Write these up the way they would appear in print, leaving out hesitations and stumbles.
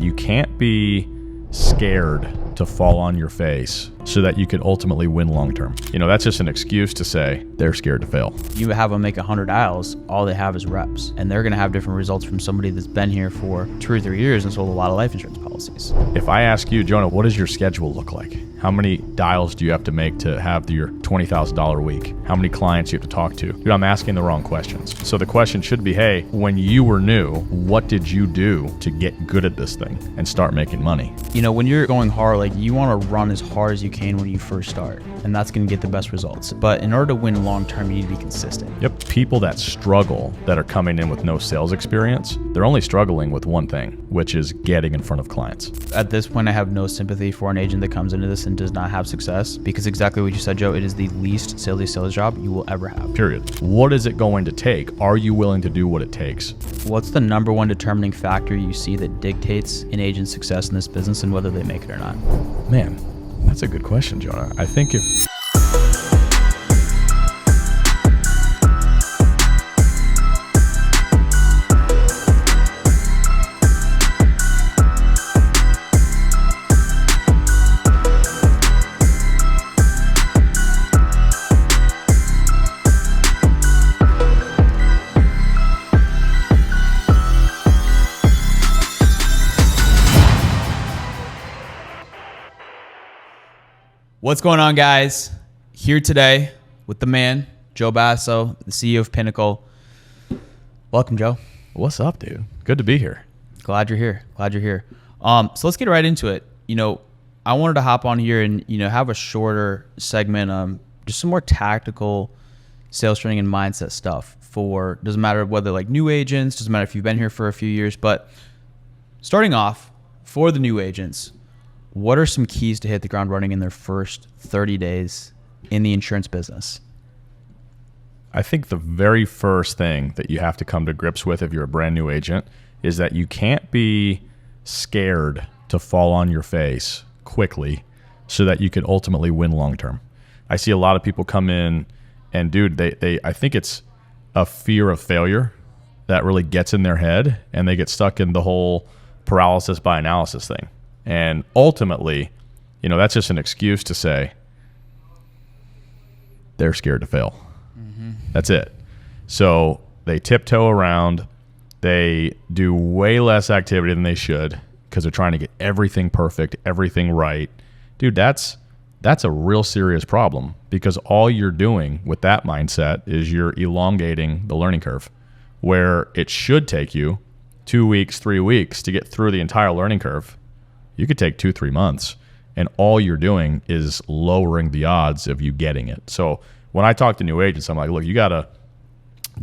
You can't be scared to fall on your face so that you could ultimately win long term. That's just an excuse to say they're scared to fail. You have them make 100 dials, all they have is reps, and they're going to have different results from somebody that's been here for 2 or 3 years and sold a lot of life insurance policies. If I ask you, Jonah, what does your schedule look like? How many dials do you have to make to have your $20,000 week? How many clients you have to talk to? Dude, I'm asking the wrong questions. So the question should be, hey, when you were new, what did you do to get good at this thing and start making money? When you're going hard, you want to run as hard as you can when you first start, and that's going to get the best results. But in order to win long term, you need to be consistent. Yep. People that struggle, that are coming in with no sales experience, they're only struggling with one thing, which is getting in front of clients. At this point, I have no sympathy for an agent that comes into this and does not have success, because exactly what you said, Joe, it is the least salesy sales job you will ever have. Period. What is it going to take? Are you willing to do what it takes? What's the number one determining factor you see that dictates an agent's success in this business and whether they make it or not? Man, that's a good question, Jonah. I think if... What's going on, guys? Here today with the man, Joe Basso, the CEO of Pinnacle. Welcome, Joe. What's up, dude? Good to be here. Glad you're here. So let's get right into it. I wanted to hop on here and, have a shorter segment, just some more tactical sales training and mindset stuff for, doesn't matter whether new agents, doesn't matter if you've been here for a few years, but starting off for the new agents, what are some keys to hit the ground running in their first 30 days in the insurance business? I think the very first thing that you have to come to grips with if you're a brand new agent is that you can't be scared to fall on your face quickly so that you could ultimately win long term. I see a lot of people come in and, dude, I think it's a fear of failure that really gets in their head, and they get stuck in the whole paralysis by analysis thing. And ultimately, that's just an excuse to say they're scared to fail. Mm-hmm. That's it. So they tiptoe around. They do way less activity than they should because they're trying to get everything perfect, everything right. Dude, that's a real serious problem, because all you're doing with that mindset is you're elongating the learning curve, where it should take you 2 weeks, 3 weeks to get through the entire learning curve. You could take 2-3 months, and all you're doing is lowering the odds of you getting it. So when I talk to new agents, I'm like, look, you got to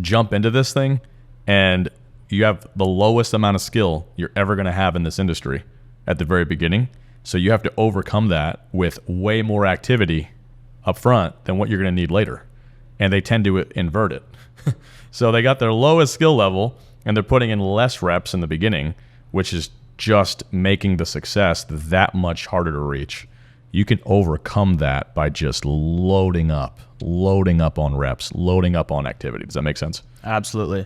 jump into this thing, and you have the lowest amount of skill you're ever going to have in this industry at the very beginning. So you have to overcome that with way more activity up front than what you're going to need later. And they tend to invert it. So they got their lowest skill level, and they're putting in less reps in the beginning, which is just making the success that much harder to reach. You can overcome that by just loading up on reps, loading up on activity. Does that make sense? Absolutely.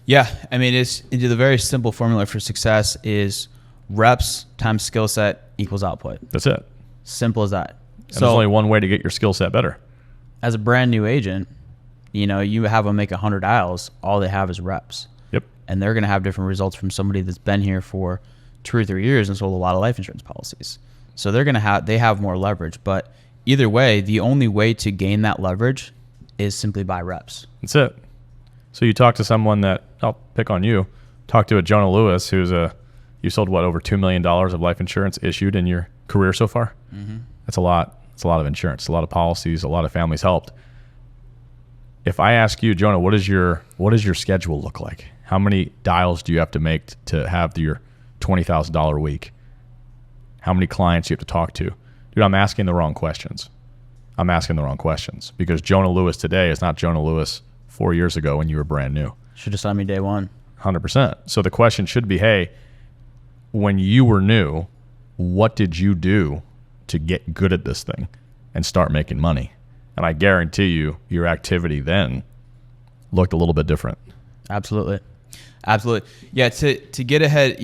Yeah. I mean, it's the very simple formula for success is reps times skill set equals output. That's it. Simple as that. And there's only one way to get your skill set better. As a brand new agent, you have them make 100 dials, all they have is reps. Yep. And they're going to have different results from somebody that's been here for 2 or 3 years and sold a lot of life insurance policies. So they have more leverage. But either way, the only way to gain that leverage is simply by reps. That's it. So you talk to someone that, I'll pick on you, talk to a Jonah Lewis, you sold over $2 million of life insurance issued in your career so far? Mm-hmm. That's a lot. It's a lot of insurance, a lot of policies, a lot of families helped. If I ask you, Jonah, what does your schedule look like? How many dials do you have to make to have your $20,000 week? How many clients you have to talk to? Dude, I'm asking the wrong questions. Because Jonah Lewis today is not Jonah Lewis 4 years ago when you were brand new. Should have signed me day one. 100%. So the question should be, hey, when you were new, what did you do to get good at this thing and start making money? And I guarantee you, your activity then looked a little bit different. Absolutely. Yeah, to get ahead,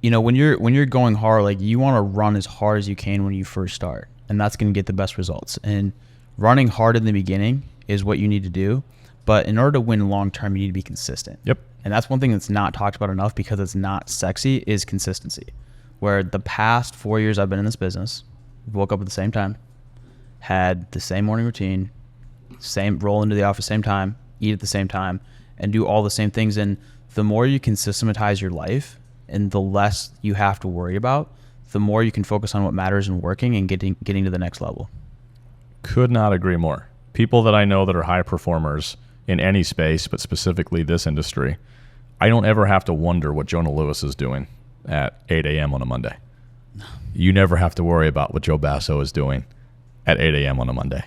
when you're going hard, like you want to run as hard as you can when you first start, and that's going to get the best results. And running hard in the beginning is what you need to do. But in order to win long term, you need to be consistent. Yep. And that's one thing that's not talked about enough because it's not sexy is consistency. Where the past 4 years I've been in this business, woke up at the same time, had the same morning routine, roll into the office same time, eat at the same time, and do all the same things. And the more you can systematize your life and the less you have to worry about, the more you can focus on what matters and working and getting to the next level. Could not agree more. People that I know that are high performers in any space, but specifically this industry, I don't ever have to wonder what Jonah Lewis is doing at 8 a.m. on a Monday. You never have to worry about what Joe Basso is doing at 8 a.m. on a Monday.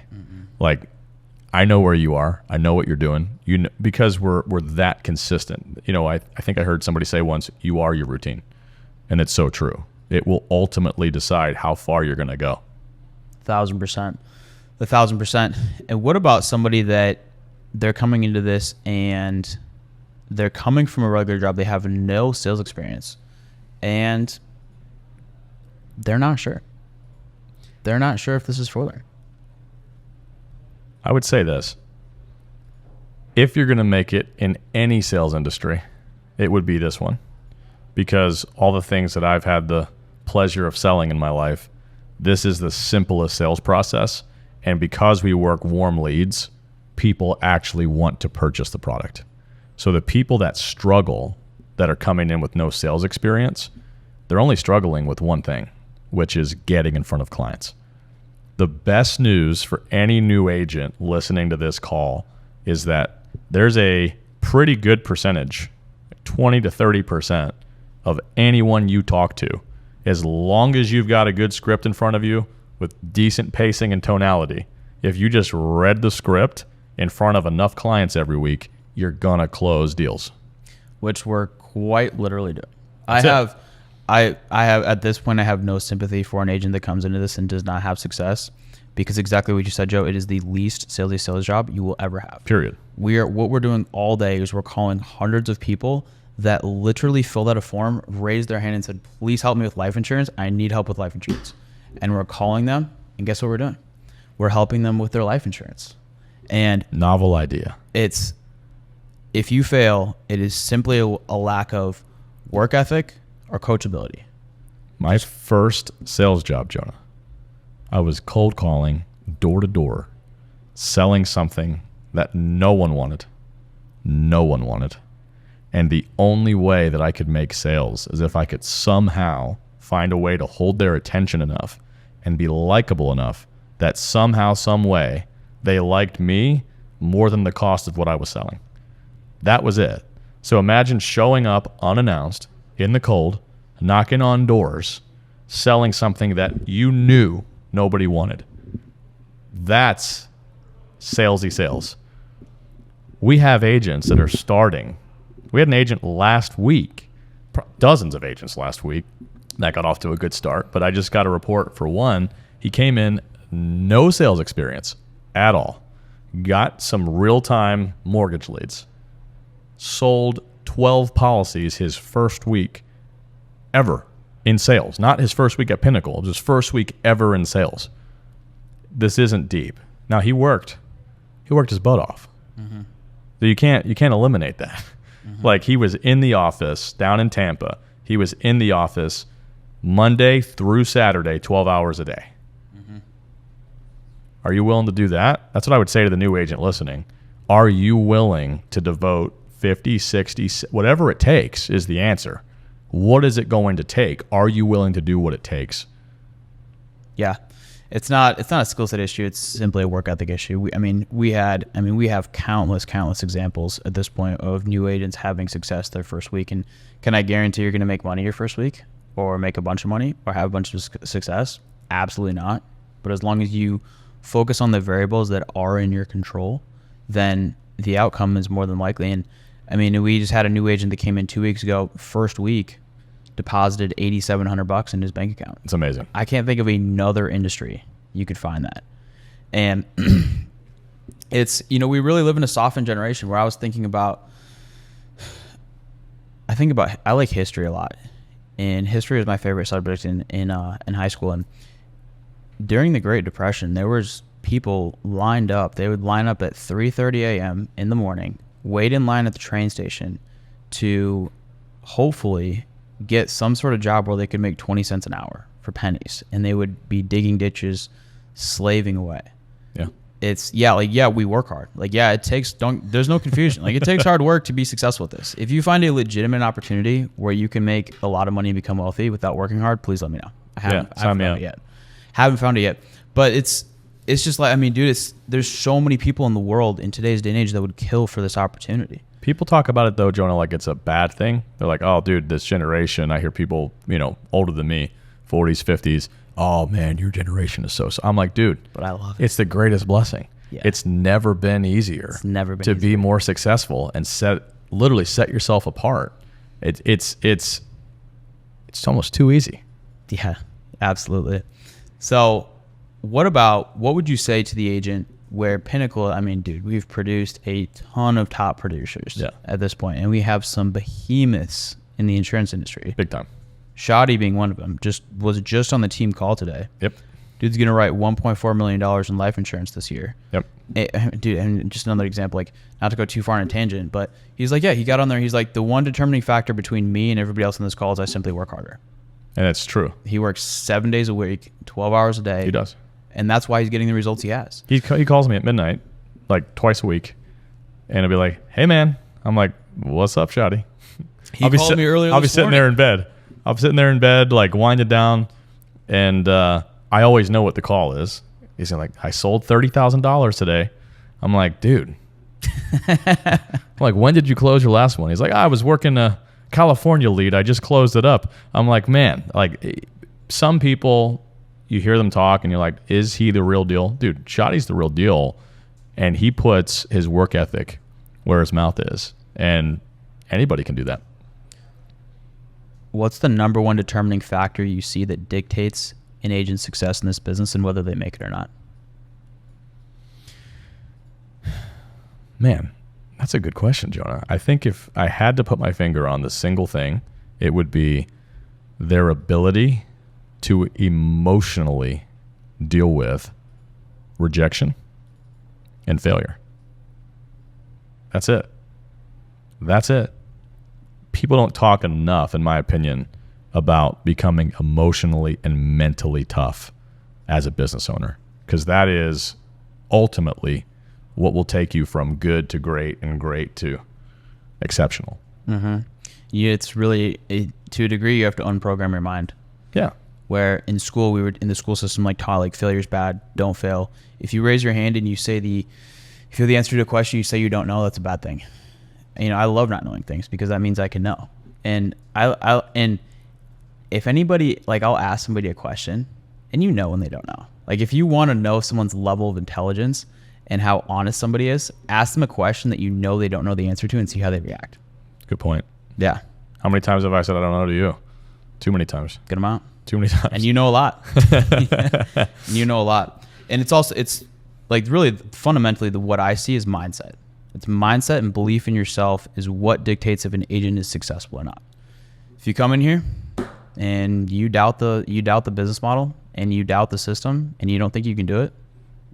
Like, I know where you are. I know what you're doing. Because we're that consistent. I think I heard somebody say once, you are your routine. And it's so true. It will ultimately decide how far you're going to go. 1,000%. 1,000%. And what about somebody that they're coming into this and they're coming from a regular job, they have no sales experience, and they're not sure. They're not sure if this is for them. I would say this. If you're going to make it in any sales industry, it would be this one. Because all the things that I've had the pleasure of selling in my life, this is the simplest sales process. And because we work warm leads, people actually want to purchase the product. So the people that struggle, that are coming in with no sales experience, they're only struggling with one thing, which is getting in front of clients. The best news for any new agent listening to this call is that there's a pretty good percentage, 20 to 30% of anyone you talk to, as long as you've got a good script in front of you with decent pacing and tonality, if you just read the script in front of enough clients every week, you're going to close deals. Which we're quite literally doing. I have at this point, I have no sympathy for an agent that comes into this and does not have success, because exactly what you said, Joe, it is the least salesy sales job you will ever have. Period. What we're doing all day is we're calling hundreds of people that literally filled out a form, raised their hand and said, please help me with life insurance. I need help with life insurance. And we're calling them, and guess what we're doing? We're helping them with their life insurance. And novel idea. If you fail, it is simply a lack of work ethic or coachability. My first sales job, Jonah, I was cold calling door to door, selling something that no one wanted. No one wanted. And the only way that I could make sales is if I could somehow find a way to hold their attention enough and be likable enough that somehow, some way, they liked me more than the cost of what I was selling. That was it. So imagine showing up unannounced in the cold, knocking on doors, selling something that you knew nobody wanted. That's salesy sales. We have agents that are starting. We had an agent last week, dozens of agents last week, that got off to a good start. But I just got a report for one. He came in, no sales experience at all. Got some real-time mortgage leads. Sold 12 policies his first week ever in sales. Not his first week at Pinnacle. It was his first week ever in sales. This isn't deep. Now, he worked his butt off. Mm-hmm. So you can't eliminate that. Mm-hmm. Like, he was in the office down in Tampa. He was in the office Monday through Saturday, 12 hours a day. Mm-hmm. Are you willing to do that? That's what I would say to the new agent listening. Are you willing to devote 50, 60, whatever it takes is the answer. What is it going to take? Are you willing to do what it takes? Yeah. It's not a skill set issue. It's simply a work ethic issue. We have countless examples at this point of new agents having success their first week. And can I guarantee you're going to make money your first week, or make a bunch of money, or have a bunch of success? Absolutely not. But as long as you focus on the variables that are in your control, then the outcome is more than likely. And we just had a new agent that came in 2 weeks ago. First week, deposited $8,700 in his bank account. It's amazing. I can't think of another industry you could find that. And we really live in a softened generation where I like history a lot. and history was my favorite subject in high school. And during the Great Depression, there was people lined up. They would line up at 3:30 a.m. in the morning, wait in line at the train station to hopefully get some sort of job where they could make 20 cents an hour for pennies, and they would be digging ditches, slaving away. Yeah. It's we work hard. There's no confusion. Like, it takes hard work to be successful at this. If you find a legitimate opportunity where you can make a lot of money and become wealthy without working hard, please let me know. I haven't found it yet. Haven't found it yet. But it's just like, I mean, dude, there's so many people in the world in today's day and age that would kill for this opportunity. People talk about it though, Jonah, like it's a bad thing. They're like, oh, dude, this generation. I hear people, older than me, 40s, 50s. Oh man, your generation is so. I'm like, dude, but I love it. It's the greatest blessing. Yeah. It's never been easier. To be more successful and literally set yourself apart. It's almost too easy. Yeah, absolutely. So, what would you say to the agent where Pinnacle, I mean, dude, we've produced a ton of top producers at this point, and we have some behemoths in the insurance industry. Big time. Shotti being one of them, was just on the team call today. Yep. Dude's going to write $1.4 million in life insurance this year. Yep. Dude, and just another example, like, not to go too far on a tangent, but he's like, he got on there. He's like, the one determining factor between me and everybody else on this call is I simply work harder. And it's true. He works 7 days a week, 12 hours a day. He does. And that's why he's getting the results he has. He calls me at midnight, like twice a week, and he'll be like, hey, man. I'm like, what's up, Shotti? He called me earlier this morning. I'll be sitting there in bed. I'm sitting there in bed, like winding down, and I always know what the call is. He's like, I sold $30,000 today. I'm like, dude. I'm like, when did you close your last one? He's like, I was working a California lead. I just closed it up. I'm like, man, like some people, you hear them talk and you're like, is he the real deal? Dude, Shotti's the real deal, and he puts his work ethic where his mouth is, and anybody can do that. What's the number one determining factor you see that dictates an agent's success in this business and whether they make it or not? Man, that's a good question, Jonah. I think if I had to put my finger on the single thing, it would be their ability to emotionally deal with rejection and failure. That's it. People don't talk enough, in my opinion, about becoming emotionally and mentally tough as a business owner, because that is ultimately what will take you from good to great and great to exceptional. Mm-hmm. It's really, to a degree, you have to unprogram your mind. Yeah. Where in school, we were in the school system like taught, like, failure's bad, don't fail. If you raise your hand and you say if you have the answer to a question, you say you don't know, that's a bad thing. I love not knowing things because that means I can know. And and if anybody, like, I'll ask somebody a question and when they don't know. Like, if you want to know someone's level of intelligence and how honest somebody is, ask them a question that they don't know the answer to and see how they react. Good point. Yeah. How many times have I said I don't know to you? Too many times. Good amount. Too many times. And you know a lot. And it's like, really fundamentally, what I see is mindset. It's mindset and belief in yourself is what dictates if an agent is successful or not. If you come in here and you doubt the business model and you doubt the system and you don't think you can do it,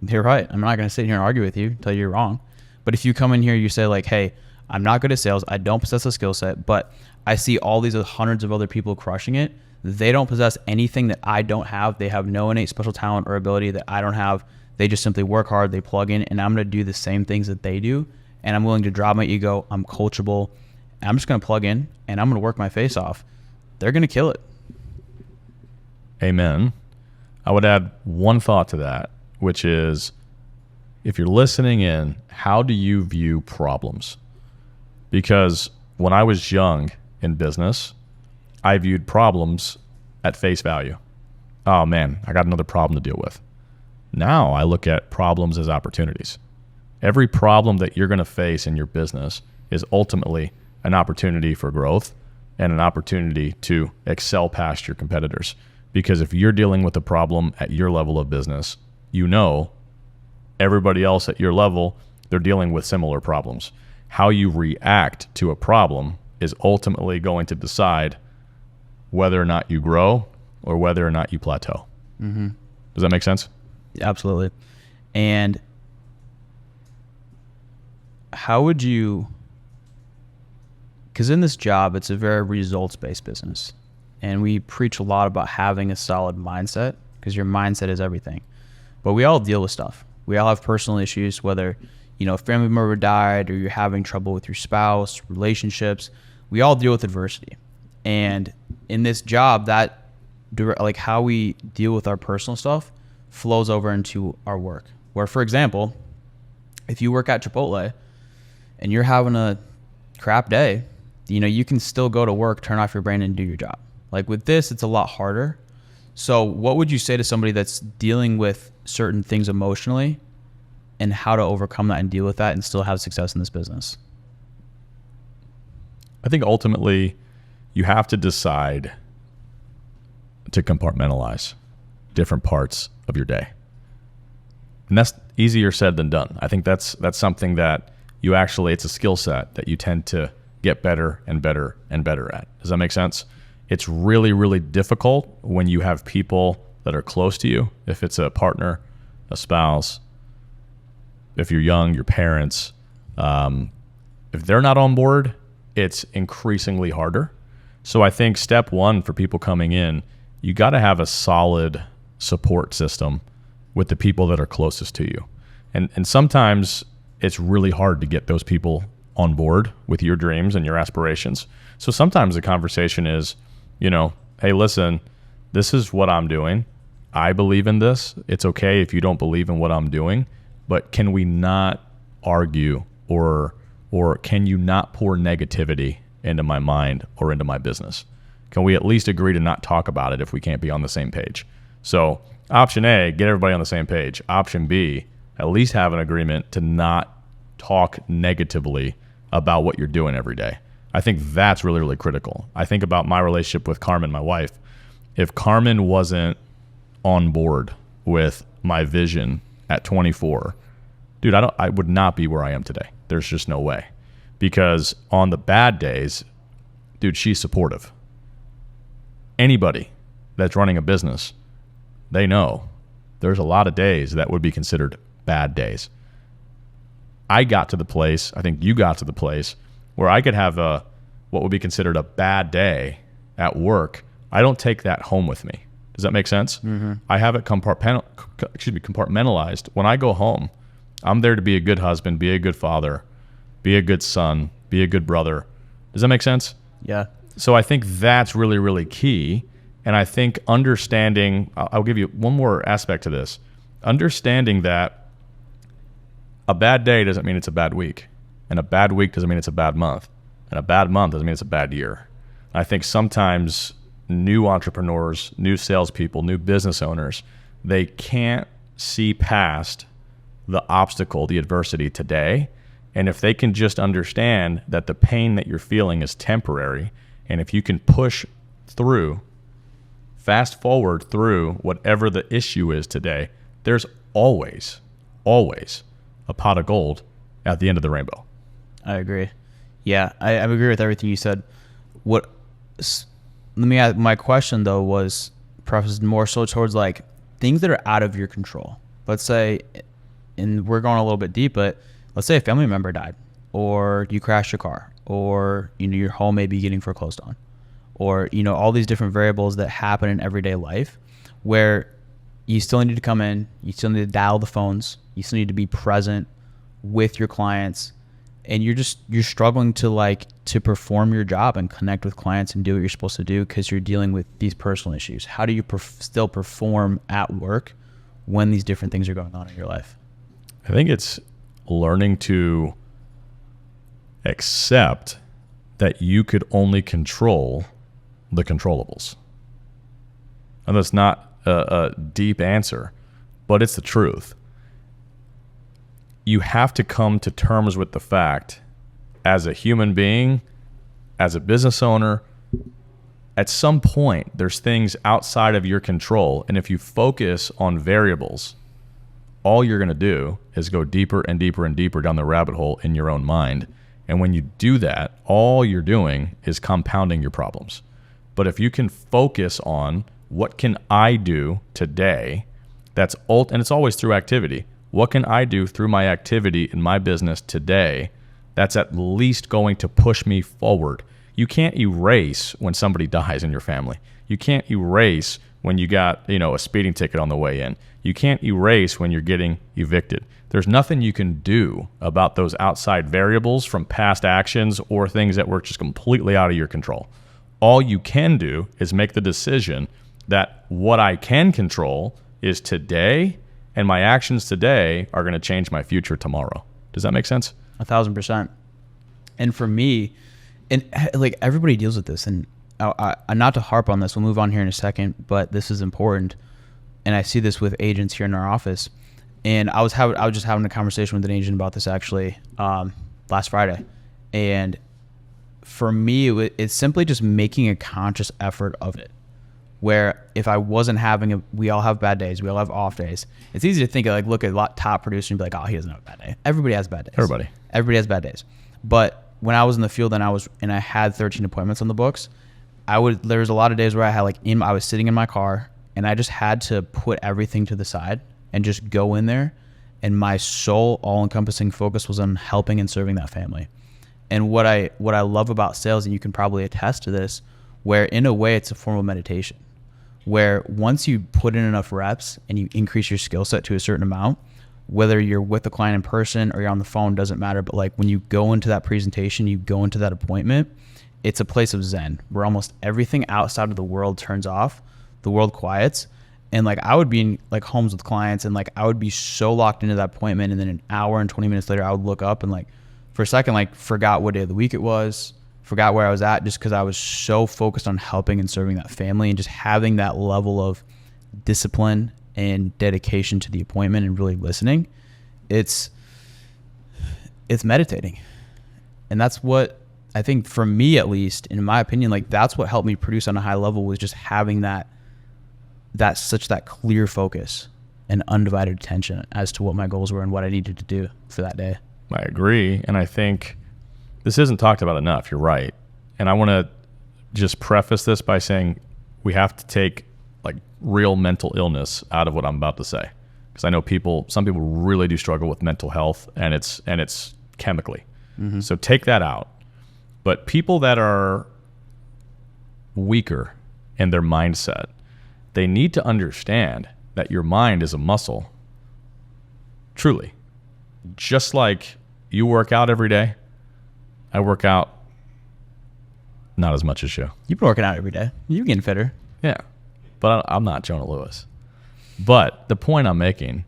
you're right. I'm not going to sit here and argue with you, tell you you're wrong. But if you come in here, you say like, hey, I'm not good at sales. I don't possess a skill set, but I see all these hundreds of other people crushing it. They don't possess anything that I don't have. They have no innate special talent or ability that I don't have. They just simply work hard. They plug in, and I'm going to do the same things that they do. And I'm willing to drop my ego. I'm coachable. I'm just going to plug in, and I'm going to work my face off. They're going to kill it. Amen. I would add one thought to that, which is, if you're listening in, how do you view problems? Because when I was young in business, I viewed problems at face value. Oh man, I got another problem to deal with. Now I look at problems as opportunities. Every problem that you're going to face in your business is ultimately an opportunity for growth and an opportunity to excel past your competitors. Because if you're dealing with a problem at your level of business, everybody else at your level, they're dealing with similar problems. How you react to a problem is ultimately going to decide whether or not you grow or whether or not you plateau. Mm-hmm. Does that make sense? Absolutely. And how would you, because in this job, it's a very results-based business. And we preach a lot about having a solid mindset, because your mindset is everything. But we all deal with stuff. We all have personal issues, whether, a family member died or you're having trouble with your spouse, relationships. We all deal with adversity. And in this job, that like how we deal with our personal stuff flows over into our work. Where, for example, if you work at Chipotle and you're having a crap day, you can still go to work, turn off your brain, and do your job. Like with this, it's a lot harder. So what would you say to somebody that's dealing with certain things emotionally and how to overcome that and deal with that and still have success in this business? I think ultimately you have to decide to compartmentalize different parts of your day. And that's easier said than done. I think that's something that it's a skill set that you tend to get better and better and better at. Does that make sense? It's really, really difficult when you have people that are close to you. If it's a partner, a spouse, if you're young, your parents, if they're not on board, it's increasingly harder. So I think step one for people coming in, you got to have a solid support system with the people that are closest to you. And sometimes it's really hard to get those people on board with your dreams and your aspirations. So sometimes the conversation is, hey, listen, this is what I'm doing. I believe in this. It's okay if you don't believe in what I'm doing, but can we not argue or can you not pour negativity into my mind or into my business? Can we at least agree to not talk about it if we can't be on the same page? So option A, get everybody on the same page. Option B, at least have an agreement to not talk negatively about what you're doing every day. I think that's really, really critical. I think about my relationship with Carmen, my wife. If Carmen wasn't on board with my vision at 24, dude, I would not be where I am today. There's just no way. Because on the bad days, dude, she's supportive. Anybody that's running a business, they know there's a lot of days that would be considered bad days. I got to the place, I think you got to the place where I could have what would be considered a bad day at work. I don't take that home with me. Does that make sense? Mm-hmm. I have it compartmentalized. When I go home, I'm there to be a good husband, be a good father, be a good son, be a good brother. Does that make sense? Yeah. So I think that's really, really key. And I think understanding, I'll give you one more aspect to this. Understanding that a bad day doesn't mean it's a bad week. And a bad week doesn't mean it's a bad month. And a bad month doesn't mean it's a bad year. I think sometimes new entrepreneurs, new salespeople, new business owners, they can't see past the obstacle, the adversity today. And if they can just understand that the pain that you're feeling is temporary, and if you can push through, fast forward through whatever the issue is today, there's always a pot of gold at the end of the rainbow. I agree. Yeah, I agree with everything you said. Let me ask, my question though was prefaced more so towards like things that are out of your control. Let's say, and we're going a little bit deep, but let's say a family member died, or you crashed your car, or your home may be getting foreclosed on, or all these different variables that happen in everyday life where you still need to come in, you still need to dial the phones, you still need to be present with your clients, and you're struggling to perform your job and connect with clients and do what you're supposed to do because you're dealing with these personal issues. How do you still perform at work when these different things are going on in your life? I think it's learning to accept that you could only control the controllables. And that's not a deep answer, but it's the truth. You have to come to terms with the fact, as a human being, as a business owner, at some point, there's things outside of your control. And if you focus on variables, all you're going to do is go deeper and deeper and deeper down the rabbit hole in your own mind. And when you do that, all you're doing is compounding your problems. But if you can focus on what can I do today, and it's always through activity. What can I do through my activity in my business today that's at least going to push me forward? You can't erase when somebody dies in your family. You can't erase when you got, a speeding ticket on the way in. You can't erase when you're getting evicted. There's nothing you can do about those outside variables from past actions or things that were just completely out of your control. All you can do is make the decision that what I can control is today, and my actions today are going to change my future tomorrow. Does that make sense? 1,000%. And for me, and like everybody deals with this, and I not to harp on this, we'll move on here in a second, but this is important. And I see this with agents here in our office. And I was just having a conversation with an agent about this actually last Friday. And for me, it's simply just making a conscious effort of it. Where if I wasn't we all have bad days, we all have off days. It's easy to think of, like, look at a lot top producer and be like, oh, he doesn't have a bad day. Everybody has bad days. Everybody has bad days. But when I was in the field and I had 13 appointments on the books, there was a lot of days where I had I was sitting in my car and I just had to put everything to the side and just go in there. And my sole all-encompassing focus was on helping and serving that family. And what I love about sales, and you can probably attest to this, where in a way it's a form of meditation. Where once you put in enough reps and you increase your skill set to a certain amount, whether you're with the client in person or you're on the phone, doesn't matter. But like when you go into that presentation, you go into that appointment, it's a place of Zen where almost everything outside of the world turns off, the world quiets. And like I would be in like homes with clients and like I would be so locked into that appointment, and then an hour and 20 minutes later I would look up and like for a second like forgot what day of the week it was, forgot where I was at, just because I was so focused on helping and serving that family and just having that level of discipline and dedication to the appointment and really listening. It's meditating. And that's what I think, for me at least, in my opinion, like that's what helped me produce on a high level, was just having that clear focus and undivided attention as to what my goals were and what I needed to do for that day. I agree. And I think this isn't talked about enough. You're right. And I want to just preface this by saying we have to take like real mental illness out of what I'm about to say. Because I know some people really do struggle with mental health, and it's chemically. Mm-hmm. So take that out. But people that are weaker in their mindset, they need to understand that your mind is a muscle. Truly. Just like you work out every day, I work out not as much as you. You've been working out every day. You're getting fitter. Yeah. But I'm not Jonah Lewis. But the point I'm making,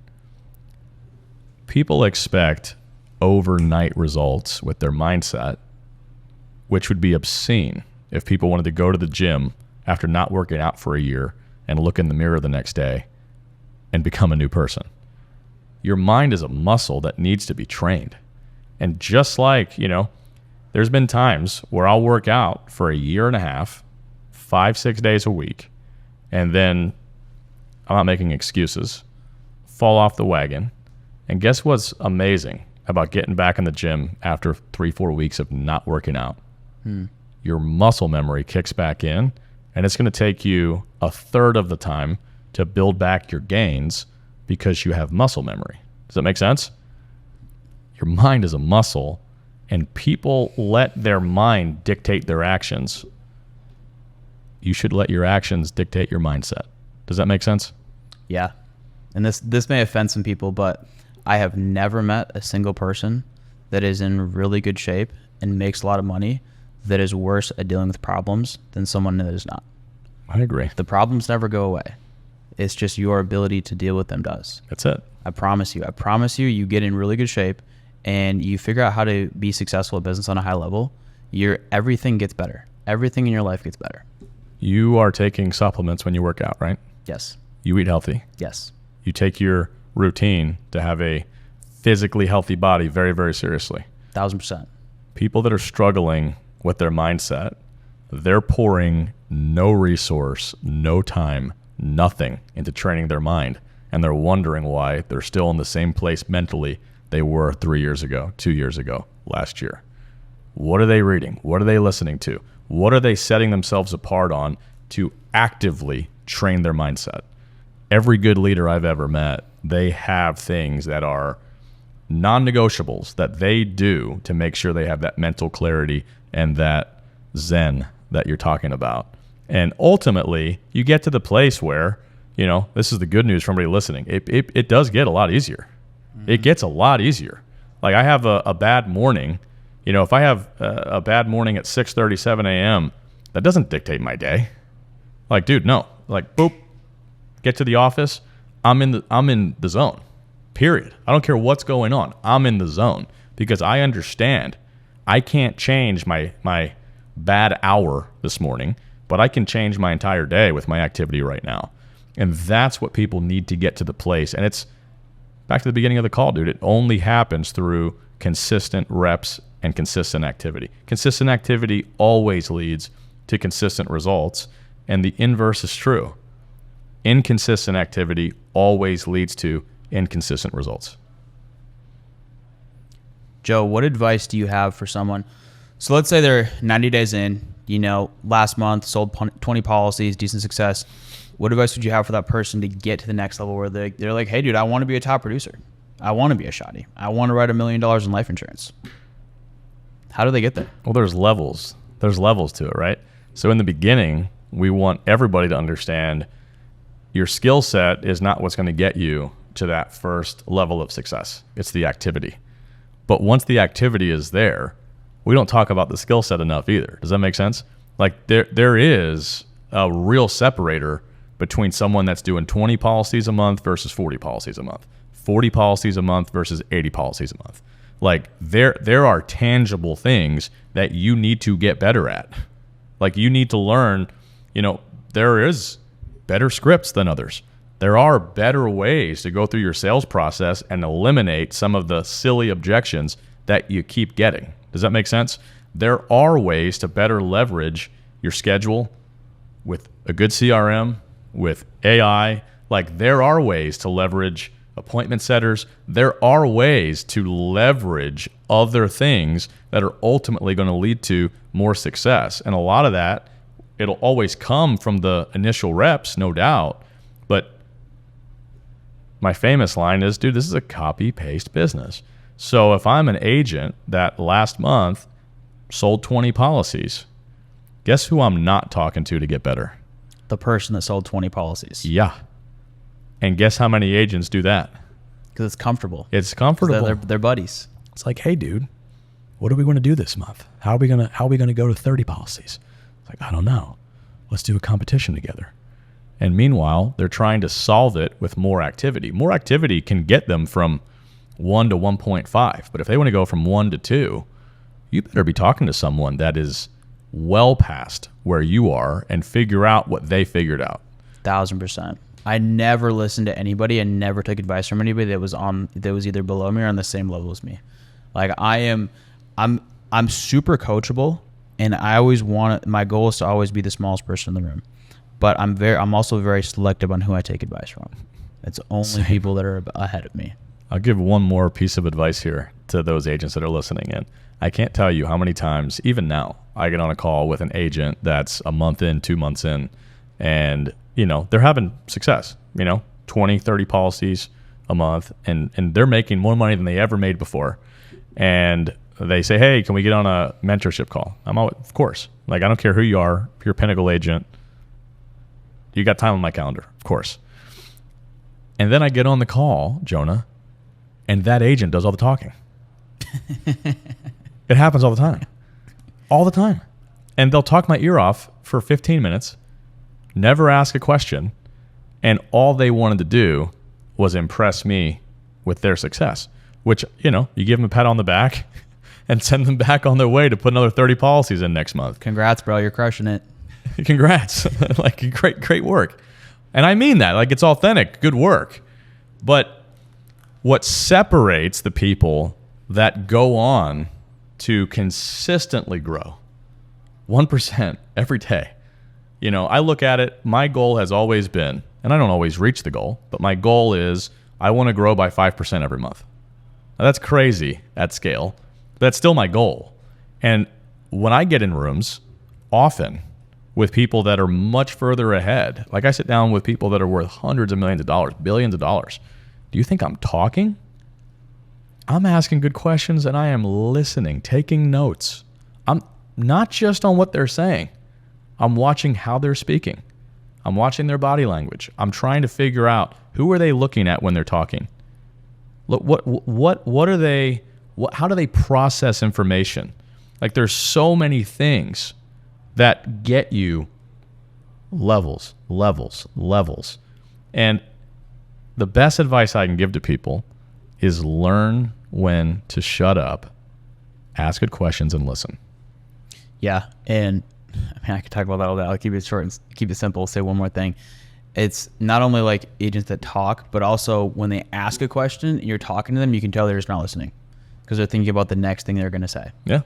people expect overnight results with their mindset, which would be obscene if people wanted to go to the gym after not working out for a year and look in the mirror the next day and become a new person. Your mind is a muscle that needs to be trained. And just like, there's been times where I'll work out for a year and a half, 5-6 days a week, and then I'm not making excuses, fall off the wagon. And guess what's amazing about getting back in the gym after 3-4 weeks of not working out? Your muscle memory kicks back in, and it's going to take you a third of the time to build back your gains because you have muscle memory. Does that make sense? Your mind is a muscle, and people let their mind dictate their actions. You should let your actions dictate your mindset. Does that make sense? Yeah. And this may offend some people, but I have never met a single person that is in really good shape and makes a lot of money that is worse at dealing with problems than someone that is not. I agree. The problems never go away. It's just your ability to deal with them does. That's it. I promise you, you get in really good shape and you figure out how to be successful at business on a high level, everything gets better. Everything in your life gets better. You are taking supplements when you work out, right? Yes. You eat healthy. Yes. You take your routine to have a physically healthy body very, very seriously. 1,000%. People that are struggling with their mindset, they're pouring no resource, no time, nothing into training their mind. And they're wondering why they're still in the same place mentally they were 3 years ago, 2 years ago, last year. What are they reading? What are they listening to? What are they setting themselves apart on to actively train their mindset? Every good leader I've ever met, they have things that are non-negotiables that they do to make sure they have that mental clarity and that zen that you're talking about. And ultimately, you get to the place where, this is the good news for everybody listening. It does get a lot easier. It gets a lot easier. Like I have a bad morning. If I have a bad morning at 6:37 a.m., that doesn't dictate my day. Like, dude, no. Like, boop, get to the office. I'm in the zone. Period. I don't care what's going on. I'm in the zone because I understand I can't change my bad hour this morning, but I can change my entire day with my activity right now. And that's what people need to get to the place. And it's back to the beginning of the call, dude. It only happens through consistent reps and consistent activity. Consistent activity always leads to consistent results, and the inverse is true. Inconsistent activity always leads to inconsistent results. Joe, what advice do you have for someone? So let's say they're 90 days in, last month sold 20 policies, decent success. What advice would you have for that person to get to the next level where they're like, hey, dude, I want to be a top producer. I want to be a Shotti. I want to write $1 million in life insurance. How do they get there? Well, there's levels. There's levels to it, right? So in the beginning, we want everybody to understand your skill set is not what's going to get you to that first level of success. It's the activity. But once the activity is there, we don't talk about the skill set enough either. Does that make sense? Like there is a real separator between someone that's doing 20 policies a month versus 40 policies a month, 40 policies a month versus 80 policies a month. Like there are tangible things that you need to get better at. Like you need to learn, there is better scripts than others. There are better ways to go through your sales process and eliminate some of the silly objections that you keep getting. Does that make sense? There are ways to better leverage your schedule with a good CRM, with AI. Like there are ways to leverage appointment setters. There are ways to leverage other things that are ultimately going to lead to more success. And a lot of that, it'll always come from the initial reps, no doubt. But my famous line is, dude, this is a copy-paste business. So if I'm an agent that last month sold 20 policies, guess who I'm not talking to get better? The person that sold 20 policies. Yeah. And guess how many agents do that? Because it's comfortable. It's comfortable. They're buddies. It's like, hey, dude, what are we going to do this month? How are we going to go to 30 policies? It's like, I don't know. Let's do a competition together. And meanwhile, they're trying to solve it with more activity. More activity can get them from 1 to 1.5. But if they want to go from 1 to 2, you better be talking to someone that is well past where you are and figure out what they figured out. 1,000%. I never listened to anybody and never took advice from anybody that was either below me or on the same level as me. Like I'm super coachable, and my goal is to always be the smallest person in the room. But I'm also very selective on who I take advice from. It's only people that are ahead of me. I'll give one more piece of advice here to those agents that are listening in. I can't tell you how many times, even now, I get on a call with an agent that's a month in, 2 months in, and they're having success, 20, 30 policies a month, and they're making more money than they ever made before. And they say, hey, can we get on a mentorship call? I'm always, of course. Like, I don't care who you are. If you're a Pinnacle agent, you got time on my calendar, of course. And then I get on the call, Jonah, and that agent does all the talking. It happens all the time. All the time. And they'll talk my ear off for 15 minutes, never ask a question, and all they wanted to do was impress me with their success, which, you give them a pat on the back and send them back on their way to put another 30 policies in next month. Congrats, bro. You're crushing it. Congrats. Like, great work. And I mean that. Like, it's authentic. Good work. But what separates the people that go on to consistently grow 1% every day, I look at it, my goal has always been, and I don't always reach the goal, but my goal is I want to grow by 5% every month. Now, that's crazy at scale. But that's still my goal. And when I get in rooms, often with people that are much further ahead. Like I sit down with people that are worth hundreds of millions of dollars, billions of dollars. Do you think I'm talking? I'm asking good questions and I am listening, taking notes. I'm not just on what they're saying. I'm watching how they're speaking. I'm watching their body language. I'm trying to figure out who are they looking at when they're talking. Look, what are they? How do they process information? Like there's so many things that get you levels. And the best advice I can give to people is learn when to shut up, ask good questions, and listen. Yeah. And I mean, I could talk about that all day. I'll keep it short and keep it simple. Say one more thing. It's not only like agents that talk, but also when they ask a question and you're talking to them, you can tell they're just not listening because they're thinking about the next thing they're going to say. Yeah.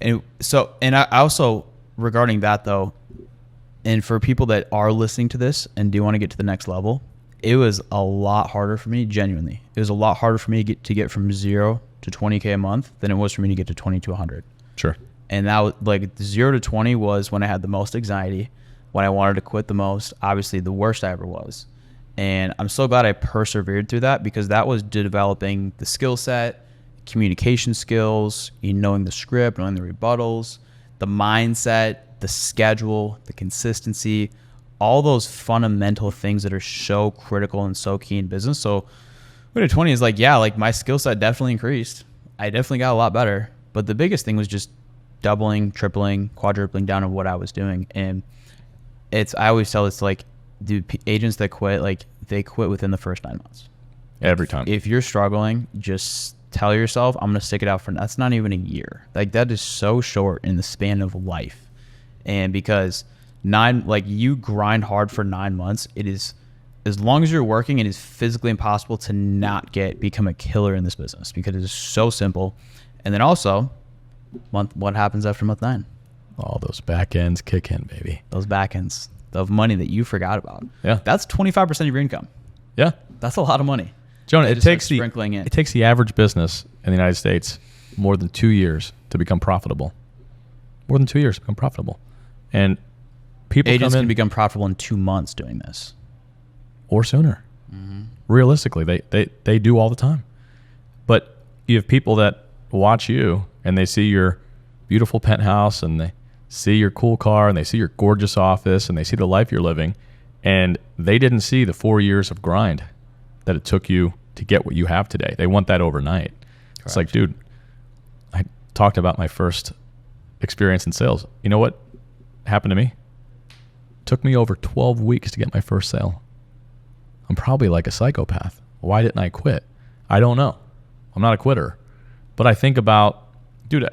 And I also, regarding that though, and for people that are listening to this and do want to get to the next level, it was a lot harder for me, genuinely. It was a lot harder for me to get from 0 to 20K a month than it was for me to get to 20 to 100. Sure. And that was like 0 to 20 was when I had the most anxiety, when I wanted to quit the most, obviously the worst I ever was. And I'm so glad I persevered through that because that was developing the skill set, communication skills, knowing the script, knowing the rebuttals, the mindset, the schedule, the consistency, all those fundamental things that are so critical and so key in business. So when at 20 is like, yeah, like my skill set definitely increased. I definitely got a lot better. But the biggest thing was just doubling, tripling, quadrupling down on what I was doing. And I always tell it's like, dude, agents that quit, like they quit within the first 9 months. Every time. If you're struggling, just tell yourself, I'm going to stick it out that's not even a year. Like that is so short in the span of life. And because you grind hard for 9 months, it is, as long as you're working, it is physically impossible to not become a killer in this business because it is so simple. And then also, what happens after month 9? All those back ends kick in, baby. Those back ends of money that you forgot about. Yeah. That's 25% of your income. Yeah. That's a lot of money. Jonah, it takes the average business in the United States more than 2 years to become profitable. More than 2 years to become profitable. And agents can become profitable in 2 months doing this. Or sooner. Mm-hmm. Realistically, they do all the time. But you have people that watch you and they see your beautiful penthouse and they see your cool car and they see your gorgeous office and they see the life you're living, and they didn't see the 4 years of grind that it took you to get what you have today. They want that overnight. Correct. It's like, dude, I talked about my first experience in sales. You know what happened to me? It took me over 12 weeks to get my first sale. I'm probably like a psychopath. Why didn't I quit? I don't know. I'm not a quitter. But I think about, dude,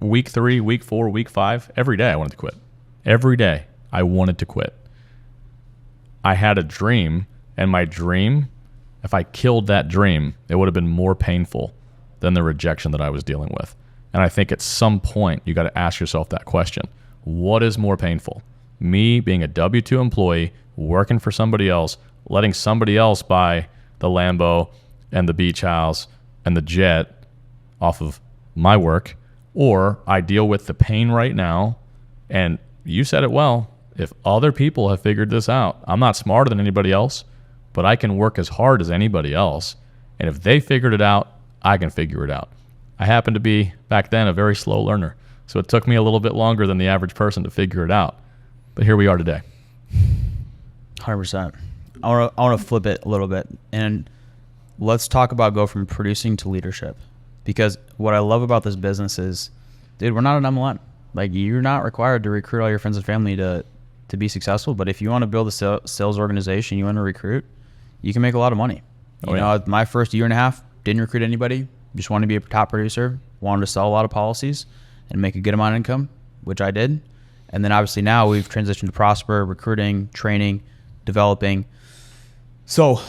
week 3, week 4, week 5, every day I wanted to quit. Every day I wanted to quit. I had a dream, and my dream, if I killed that dream, it would have been more painful than the rejection that I was dealing with. And I think at some point you got to ask yourself that question. What is more painful? Me being a W-2 employee, working for somebody else, letting somebody else buy the Lambo and the beach house and the jet off of my work, or I deal with the pain right now. And you said it well, if other people have figured this out, I'm not smarter than anybody else, but I can work as hard as anybody else. And if they figured it out, I can figure it out. I happen to be, back then, a very slow learner. So it took me a little bit longer than the average person to figure it out. But here we are today. 100%. I want to flip it a little bit. And let's talk about go from producing to leadership. Because what I love about this business is, dude, we're not an MLM. Like, you're not required to recruit all your friends and family to be successful. But if you want to build a sales organization, you want to recruit, you can make a lot of money. You know, my first year and a half, didn't recruit anybody. Just wanted to be a top producer, wanted to sell a lot of policies and make a good amount of income, which I did. And then obviously now we've transitioned to Prosper, recruiting, training, developing. So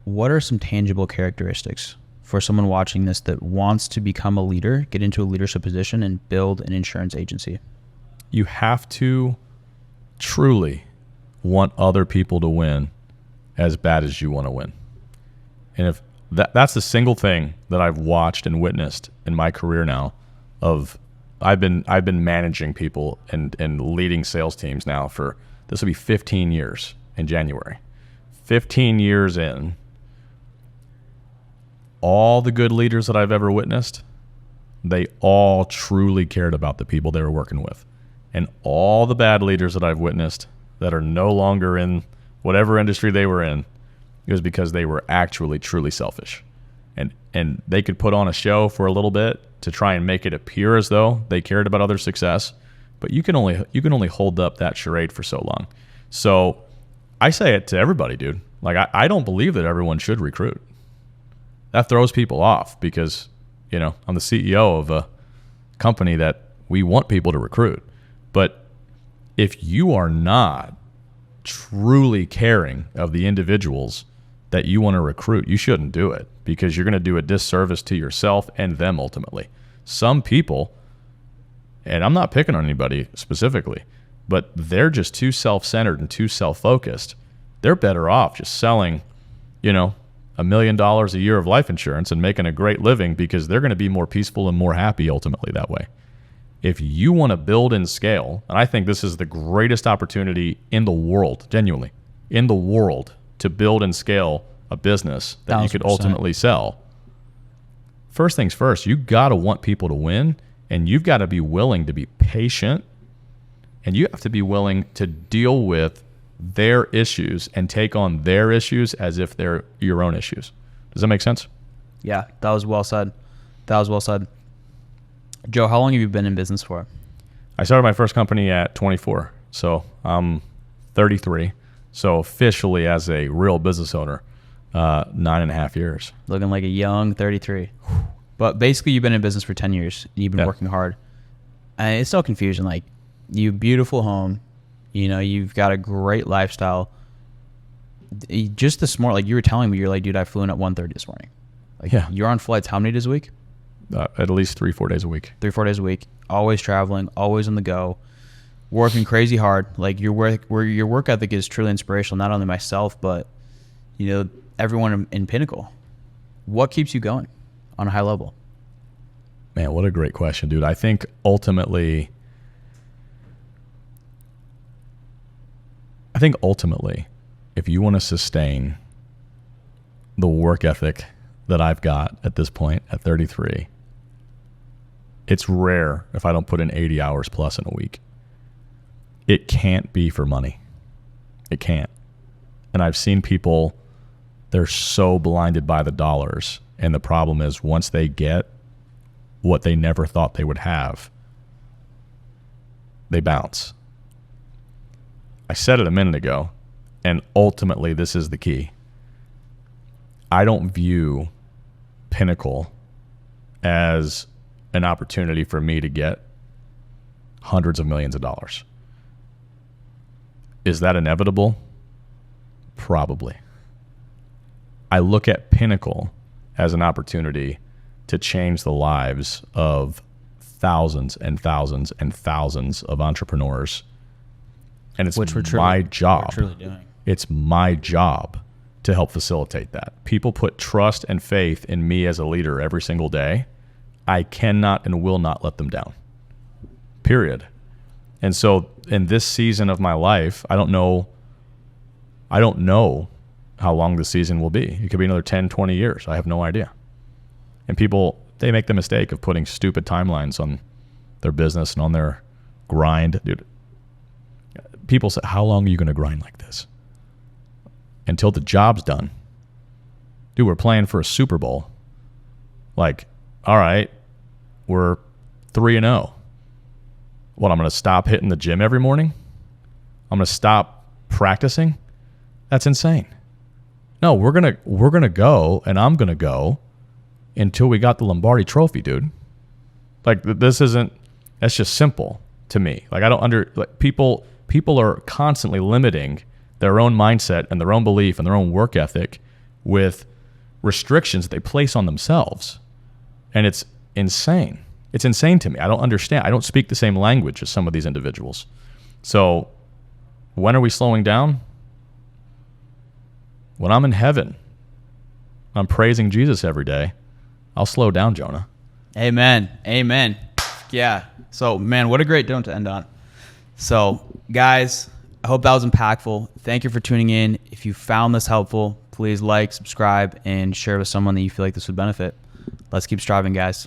what are some tangible characteristics for someone watching this that wants to become a leader, get into a leadership position, and build an insurance agency? You have to truly want other people to win as bad as you want to win. And if that's the single thing that I've watched and witnessed in my career now of I've been managing people and leading sales teams now for, this will be 15 years in January. 15 years in, all the good leaders that I've ever witnessed, they all truly cared about the people they were working with. And all the bad leaders that I've witnessed that are no longer in whatever industry they were in, it was because they were actually truly selfish. And they could put on a show for a little bit to try and make it appear as though they cared about other success, but you can only hold up that charade for so long. So I say it to everybody, dude. Like, I don't believe that everyone should recruit. That throws people off because, you know, I'm the CEO of a company that we want people to recruit. But if you are not truly caring of the individuals that you want to recruit, you shouldn't do it, because you're going to do a disservice to yourself and them ultimately. Some people, and I'm not picking on anybody specifically, but they're just too self-centered and too self-focused. They're better off just selling, you know, $1 million a year of life insurance and making a great living, because they're going to be more peaceful and more happy ultimately that way. If you want to build and scale, and I think this is the greatest opportunity in the world, genuinely, in the world, to build and scale a business that 1,000%. you could ultimately sell. First things first, you got to want people to win, and you've got to be willing to be patient, and you have to be willing to deal with their issues and take on their issues as if they're your own issues. Does that make sense? Yeah, that was well said. That was well said. Joe, how long have you been in business for? I started my first company at 24, so I'm 33. So officially as a real business owner, 9.5 years. Looking like a young 33. But basically you've been in business for 10 years. You've been working hard. And it's still confusion. Like, you beautiful home, you know, you've got a great lifestyle. Just this morning, like you were telling me, you're like, dude, I flew in at 1:30 this morning. Like, yeah. You're on flights how many days a week? At least 3-4 days a week. 3-4 days a week. Always traveling, always on the go, working crazy hard. Like, your work ethic is truly inspirational, not only myself, but, you know, everyone in Pinnacle. What keeps you going on a high level? Man, what a great question, dude. I think ultimately, if you want to sustain the work ethic that I've got at this point at 33, it's rare if I don't put in 80 hours plus in a week. It can't be for money. It can't. And I've seen people, they're so blinded by the dollars. And the problem is, once they get what they never thought they would have, they bounce. I said it a minute ago, and ultimately this is the key. I don't view Pinnacle as an opportunity for me to get hundreds of millions of dollars. Is that inevitable? Probably. I look at Pinnacle as an opportunity to change the lives of thousands and thousands and thousands of entrepreneurs. And it's my job. It's my job to help facilitate that. People put trust and faith in me as a leader every single day. I cannot and will not let them down. Period. And so in this season of my life, I don't know how long the season will be. It could be another 10, 20 years. I have no idea. And people, they make the mistake of putting stupid timelines on their business and on their grind. Dude, people say, how long are you going to grind like this? Until the job's done. Dude, we're playing for a Super Bowl. Like, all right, we're 3-0. What, I'm going to stop hitting the gym every morning? I'm going to stop practicing? That's insane. No, we're going to go, and I'm going to go until we got the Lombardi trophy, dude. Like, that's just simple to me. Like, people are constantly limiting their own mindset and their own belief and their own work ethic with restrictions they place on themselves. And it's insane. It's insane to me. I don't understand. I don't speak the same language as some of these individuals. So when are we slowing down? When I'm in heaven, I'm praising Jesus every day, I'll slow down, Jonah. Amen. Amen. Yeah. So, man, what a great note to end on. So, guys, I hope that was impactful. Thank you for tuning in. If you found this helpful, please like, subscribe, and share with someone that you feel like this would benefit. Let's keep striving, guys.